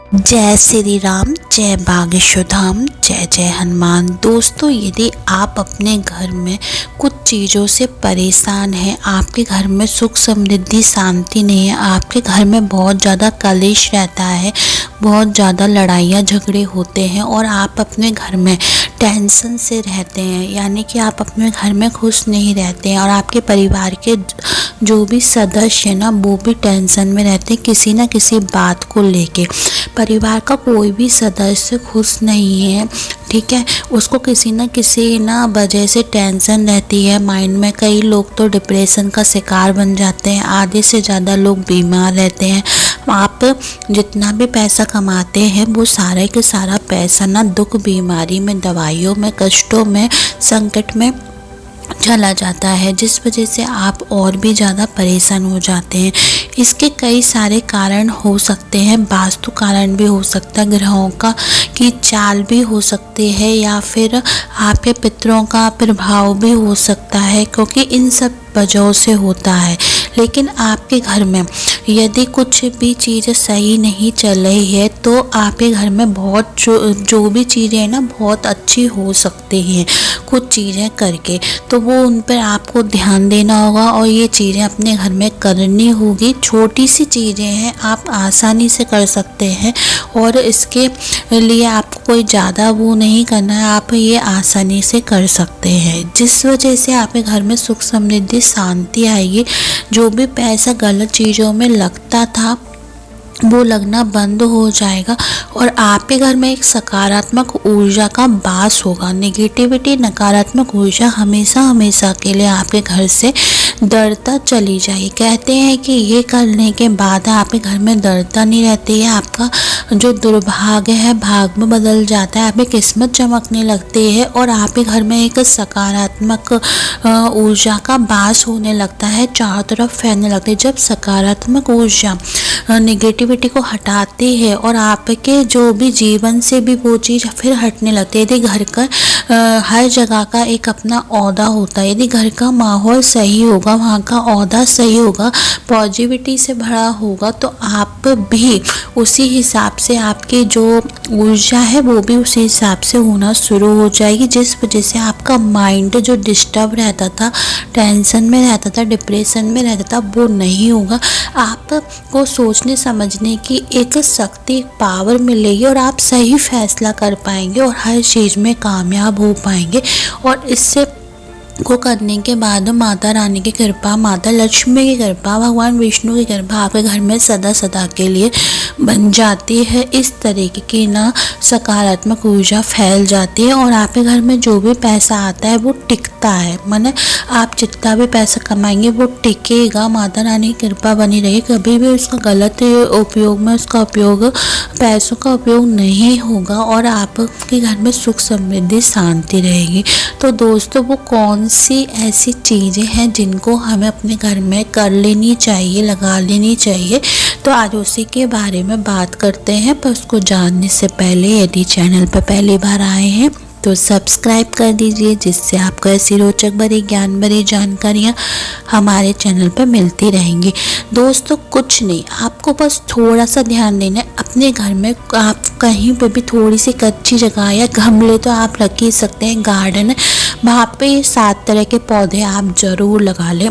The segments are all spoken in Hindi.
जय श्री राम, जय बागेश्वर धाम, जय जय हनुमान। दोस्तों, यदि आप अपने घर में कुछ चीज़ों से परेशान हैं, आपके घर में सुख समृद्धि शांति नहीं है, आपके घर में बहुत ज़्यादा कलेश रहता है, बहुत ज़्यादा लड़ाइयाँ झगड़े होते हैं और आप अपने घर में टेंशन से रहते हैं, यानी कि आप अपने घर में खुश नहीं रहते हैं और आपके परिवार के जो भी सदस्य हैं ना, वो भी टेंशन में रहते हैं किसी न किसी बात को लेके। परिवार का कोई भी सदस्य खुश नहीं है, ठीक है। उसको किसी न किसी ना वजह से टेंशन रहती है माइंड में। कई लोग तो डिप्रेशन का शिकार बन जाते हैं, आधे से ज़्यादा लोग बीमार रहते हैं। आप जितना भी पैसा कमाते हैं वो सारा के सारा पैसा ना दुख, बीमारी में, दवाइयों में, कष्टों में, संकट में चला जाता है, जिस वजह से आप और भी ज़्यादा परेशान हो जाते हैं। इसके कई सारे कारण हो सकते हैं, वास्तु कारण भी हो सकता है, ग्रहों का की चाल भी हो सकती है, या फिर आपके पितरों का प्रभाव भी हो सकता है, क्योंकि इन सब वजहों से होता है। लेकिन आपके घर में यदि कुछ भी चीज़ सही नहीं चल रही है तो आपके घर में बहुत जो भी चीज़ें हैं ना बहुत अच्छी हो सकती हैं कुछ चीज़ें करके। तो वो उन पर आपको ध्यान देना होगा और ये चीज़ें अपने घर में करनी होगी। छोटी सी चीज़ें हैं, आप आसानी से कर सकते हैं और इसके लिए आपको कोई ज़्यादा वो नहीं करना है, आप ये आसानी से कर सकते हैं, जिस वजह से आपके घर में सुख समृद्धि शांति आएगी। जो भी पैसा गलत चीज़ों में लगता था वो लगना बंद हो जाएगा और आपके घर में एक सकारात्मक ऊर्जा का वास होगा। नेगेटिविटी, नकारात्मक ऊर्जा हमेशा हमेशा के लिए आपके घर से दरता चली जाएगी। कहते हैं कि ये करने के बाद आपके घर में दरता नहीं रहती है, आपका जो दुर्भाग्य है भाग में बदल जाता है, आपकी किस्मत चमकने लगती है और आपके घर में एक सकारात्मक ऊर्जा का वास होने लगता है, चारों तरफ फैलने लगती है। जब सकारात्मक ऊर्जा नेगेटिविटी को हटाती है और आपके जो भी जीवन से भी वो चीज़ फिर हटने लगती है। यदि घर का हर जगह का एक अपना ओहदा होता है, यदि घर का माहौल सही होगा, वहाँ का ओहदा सही होगा, पॉजिटिविटी से भरा होगा, तो आप भी उसी हिसाब से आपकी जो ऊर्जा है वो भी उसी हिसाब से होना शुरू हो जाएगी, जिस वजह से आपका माइंड जो डिस्टर्ब रहता था, टेंशन में रहता था, डिप्रेशन में रहता था, वो नहीं होगा। आपको सोचने समझने की एक शक्ति, पावर मिलेगी और आप सही फैसला कर पाएंगे और हर चीज़ में कामयाब हो पाएंगे। और इससे को करने के बाद माता रानी की कृपा, माता लक्ष्मी की कृपा, भगवान विष्णु की कृपा आपके घर में सदा सदा के लिए बन जाती है। इस तरीके की ना सकारात्मक ऊर्जा फैल जाती है और आपके घर में जो भी पैसा आता है वो टिकता है। माने आप जितना भी पैसा कमाएंगे वो टिकेगा, माता रानी की कृपा बनी रही, कभी भी उसका गलत उपयोग में उसका उपयोग, पैसों का उपयोग नहीं होगा और आपके घर में सुख समृद्धि शांति रहेगी। तो दोस्तों, वो कौन सी ऐसी चीज़ें हैं जिनको हमें अपने घर में कर लेनी चाहिए, लगा लेनी चाहिए, तो आज उसी के बारे में बात करते हैं। पर उसको जानने से पहले यदि चैनल पर पहली बार आए हैं तो सब्सक्राइब कर दीजिए, जिससे आपको ऐसी रोचक भरी ज्ञान भरी जानकारियाँ हमारे चैनल पर मिलती रहेंगी। दोस्तों, कुछ नहीं, आपको बस थोड़ा सा ध्यान देना है। अपने घर में आप कहीं पर भी थोड़ी सी कच्ची जगह या गमले तो आप रख ही सकते हैं, गार्डन है, वहाँ पे 7 तरह के पौधे आप ज़रूर लगा लें।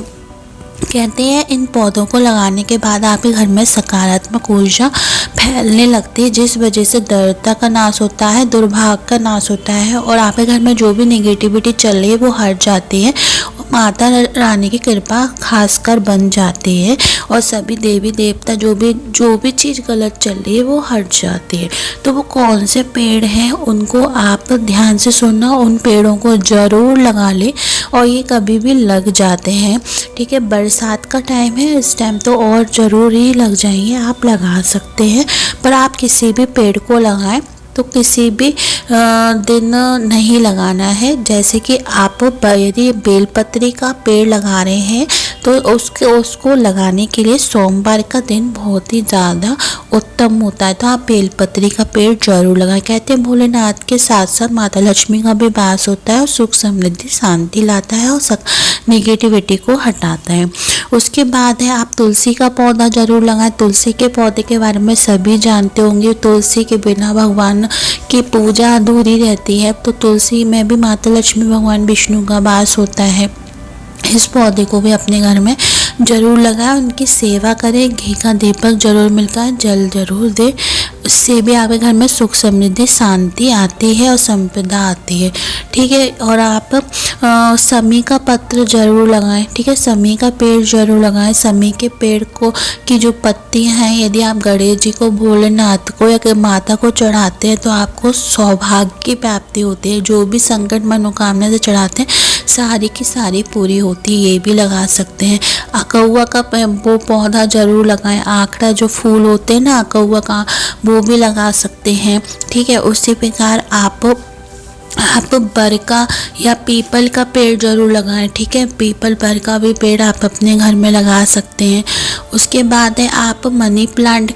कहते हैं इन पौधों को लगाने के बाद आपके घर में सकारात्मक ऊर्जा फैलने लगती है, जिस वजह से दरिद्रता का नाश होता है, दुर्भाग्य का नाश होता है और आपके घर में जो भी नेगेटिविटी चल रही है वो हट जाती है। माता रानी की कृपा खासकर बन जाती है और सभी देवी देवता जो भी चीज़ गलत चल रही है वो हट जाती है। तो वो कौन से पेड़ हैं उनको आप ध्यान से सुनना, उन पेड़ों को ज़रूर लगा लें और ये कभी भी लग जाते हैं, ठीक है। बरसात का टाइम है, इस टाइम तो और ज़रूर ही लग जाएंगे, आप लगा सकते हैं। पर आप किसी भी पेड़ को लगाएं तो किसी भी दिन नहीं लगाना है। जैसे कि आप यदि बेलपत्री का पेड़ लगा रहे हैं तो उसको लगाने के लिए सोमवार का दिन बहुत ही ज़्यादा उत्तम होता है। तो आप बेलपत्री का पेड़ जरूर लगाएं। कहते हैं भोलेनाथ के साथ साथ माता लक्ष्मी का भी वास होता है और सुख समृद्धि शांति लाता है और नेगेटिविटी को हटाता है। उसके बाद है आप तुलसी का पौधा जरूर लगाएं। तुलसी के पौधे के बारे में सभी जानते होंगे। तुलसी के बिना भगवान की पूजा अधूरी रहती है। तो तुलसी में भी माता लक्ष्मी भगवान विष्णु का वास होता है। इस पौधे को भी अपने घर में जरूर लगाएं, उनकी सेवा करें, घी का दीपक जरूर मिलता है, जल जरूर दे। उससे भी आपके घर में सुख समृद्धि शांति आती है और संपदा आती है। ठीक है। और आप समी का पत्र जरूर लगाएं। ठीक है, समी का पेड़ जरूर लगाएं। समी के पेड़ को की जो पत्तियां हैं, यदि आप गणेश जी को, भोलेनाथ को या माता को चढ़ाते हैं तो आपको सौभाग्य की प्राप्ति होती है। जो भी संकट मनोकामना से चढ़ाते हैं सारी की सारी पूरी होती है। ये भी लगा सकते हैं। अकौआ का वो पौधा जरूर लगाएं। आंकड़ा जो फूल होते हैं ना अकौआ का, वो भी लगा सकते हैं। ठीक है। उसी प्रकार आप बरका या पीपल का पेड़ जरूर लगाएं। ठीक है, पीपल बर का भी पेड़ आप अपने घर में लगा सकते हैं। उसके बाद है आप मनी प्लांट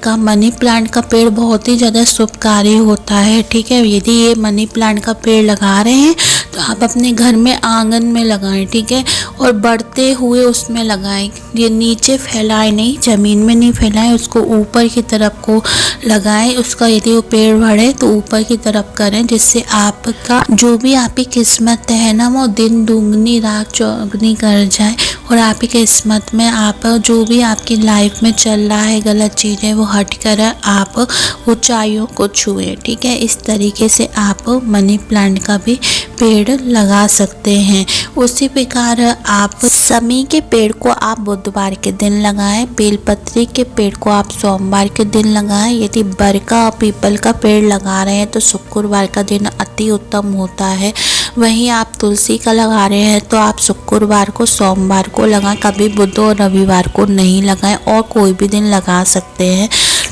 का पेड़ बहुत ही ज़्यादा शुभकारी होता है। ठीक है, यदि ये मनी प्लांट का पेड़ लगा रहे हैं तो आप अपने घर में आंगन में लगाएं। ठीक है, और बढ़ते हुए उसमें लगाएं। ये नीचे फैलाएं नहीं, ज़मीन में नहीं फैलाएं, उसको ऊपर की तरफ को लगाएं। उसका यदि वो पेड़ बढ़े तो ऊपर की तरफ करें, जिससे आपका जो भी आपकी किस्मत है ना वो दिन दुगनी रात चौगनी कर जाए और आपकी किस्मत में आप जो भी आपकी लाइफ में चल रहा है गलत चीज़ें वो हट कर आप ऊंचाइयों को छुए। ठीक है, इस तरीके से आप मनी प्लांट का भी पेड़ लगा सकते हैं। उसी प्रकार आप समी के पेड़ को आप बुधवार के दिन लगाएं। बेलपत्री के पेड़ को आप सोमवार के दिन लगाएं। यदि बरका और पीपल का पेड़ लगा रहे हैं तो शुक्रवार का दिन अति उत्तम होता है। वहीं आप तुलसी का लगा रहे हैं तो आप शुक्रवार को, सोमवार को लगाएं। कभी बुध और रविवार को नहीं लगाएं और कोई भी दिन लगा सकते हैं।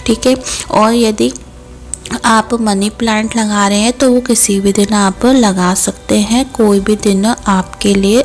ठीक है, और यदि आप मनी प्लांट लगा रहे हैं तो वो किसी भी दिन आप लगा सकते हैं। कोई भी दिन आपके लिए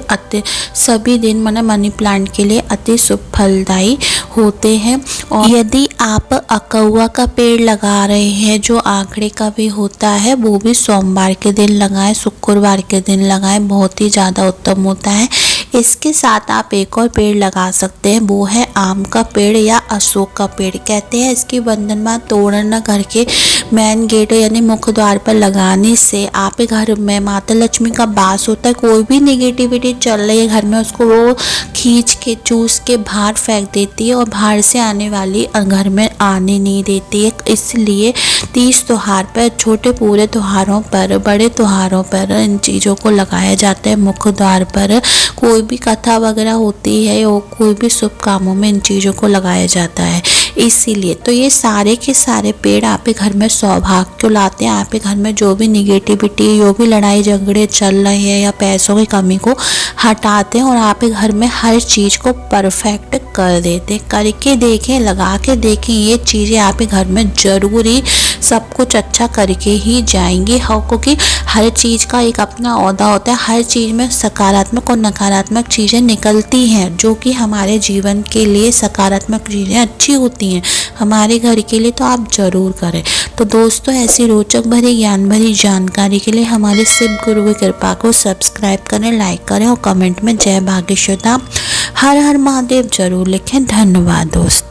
सभी दिन मनी प्लांट के लिए अति शुभ फलदायी होते हैं। और यदि आप अकौआ का पेड़ लगा रहे हैं जो आंकड़े का भी होता है, वो भी सोमवार के दिन लगाएं, शुक्रवार के दिन लगाएं, बहुत ही ज़्यादा उत्तम होता है। इसके साथ आप एक और पेड़ लगा सकते हैं, वो है आम का पेड़ या अशोक का पेड़। कहते हैं इसकी वंदनमा तोरण घर के मेन गेट यानी मुख्य द्वार पर लगाने से आपके घर में माता लक्ष्मी का वास होता है। कोई भी नेगेटिविटी चल रही है घर में उसको वो खींच के चूस के बाहर फेंक देती है और बाहर से आने वाली घर में आने नहीं देती है। इसलिए 30 त्योहार पर, छोटे पूरे त्योहारों पर, बड़े त्योहारों पर इन चीज़ों को लगाया जाता है। मुख्य द्वार पर कोई भी कथा वगैरह होती है और कोई भी शुभ कामों में इन चीज़ों को लगाया जाता है। इसीलिए तो ये सारे के सारे पेड़ आपके घर में सौभाग्य को लाते हैं। आपके घर में जो भी निगेटिविटी, जो भी लड़ाई झगड़े चल रहे हैं या पैसों की कमी को हटाते हैं और आपके घर में हर चीज़ को परफेक्ट कर देते। करके देखें, लगा के देखें, ये चीज़ें आपके घर में ज़रूरी सब कुछ अच्छा करके ही जाएंगी। क्योंकि हर चीज़ का एक अपना औदा होता है। हर चीज़ में सकारात्मक और नकारात्मक चीज़ें निकलती हैं, जो कि हमारे जीवन के लिए सकारात्मक चीज़ें अच्छी होती हैं हमारे घर के लिए। तो आप ज़रूर करें। तो दोस्तों, ऐसी रोचक भरी ज्ञान भरी जानकारी के लिए हमारे शिव गुरु की कृपा को सब्सक्राइब करें, लाइक करें और कमेंट में जय बागेश्वर धाम हर हर महादेव जरूर लिखें। धन्यवाद दोस्तों।